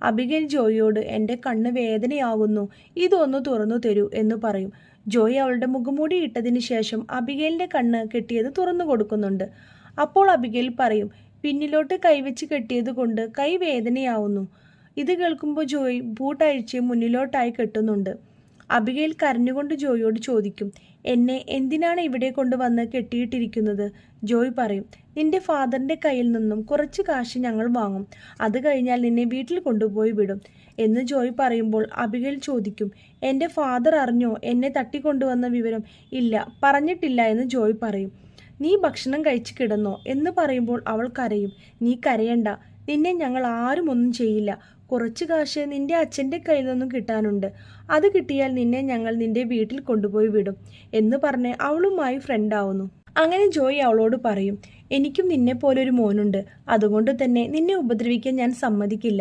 Abigail ജോയിയോട് എൻ്റെ കണ്ണ് വേദനയാകുന്നു, ഇതൊന്ന് തുറന്നു തരൂ എന്ന് പറയും. ജോയി അവളുടെ മുഖംമൂടി ഇട്ടതിന് ശേഷം അബിഗേലിൻ്റെ കണ്ണ് കെട്ടിയത് തുറന്നു കൊടുക്കുന്നുണ്ട്. അപ്പോൾ അബിഗേൽ പറയും, പിന്നിലോട്ട് കൈവച്ച് കെട്ടിയത് കൊണ്ട് കൈ വേദനയാവുന്നു. ഇത് കേൾക്കുമ്പോൾ ജോയി ബൂട്ട് അഴിച്ച് മുന്നിലോട്ടായി കെട്ടുന്നുണ്ട്. അബിഗേൽ കരഞ്ഞുകൊണ്ട് ജോയിയോട് ചോദിക്കും, എന്നെ എന്തിനാണ് ഇവിടെ കൊണ്ടുവന്ന് കെട്ടിയിട്ടിരിക്കുന്നത്? ജോയ് പറയും, നിന്റെ ഫാദറിൻ്റെ കയ്യിൽ നിന്നും കുറച്ച് കാശ് ഞങ്ങൾ വാങ്ങും, അത് കഴിഞ്ഞാൽ നിന്നെ വീട്ടിൽ കൊണ്ടുപോയി വിടും എന്ന് ജോയ് പറയുമ്പോൾ അബിഗേൽ ചോദിക്കും, എൻ്റെ ഫാദർ അറിഞ്ഞോ എന്നെ തട്ടിക്കൊണ്ടുവന്ന വിവരം? ഇല്ല, പറഞ്ഞിട്ടില്ല എന്ന് ജോയ് പറയും. നീ ഭക്ഷണം കഴിച്ച് കിടന്നോ എന്ന് പറയുമ്പോൾ അവൾ കരയും. നീ കരയണ്ട, നിന്നെ ഞങ്ങൾ ആരും ഒന്നും ചെയ്യില്ല. കുറച്ച് കാശ് നിന്റെ അച്ഛൻ്റെ കയ്യിൽ നിന്നും കിട്ടാനുണ്ട്, അത് കിട്ടിയാൽ നിന്നെ ഞങ്ങൾ നിന്റെ വീട്ടിൽ കൊണ്ടുപോയി വിടും എന്ന് പറഞ്ഞ് അവളുമായി ഫ്രണ്ടാവുന്നു. അങ്ങനെ ജോയ് അവളോട് പറയും, എനിക്കും നിന്നെ പോലൊരു മോനുണ്ട്, അതുകൊണ്ട് തന്നെ നിന്നെ ഉപദ്രവിക്കാൻ ഞാൻ സമ്മതിക്കില്ല.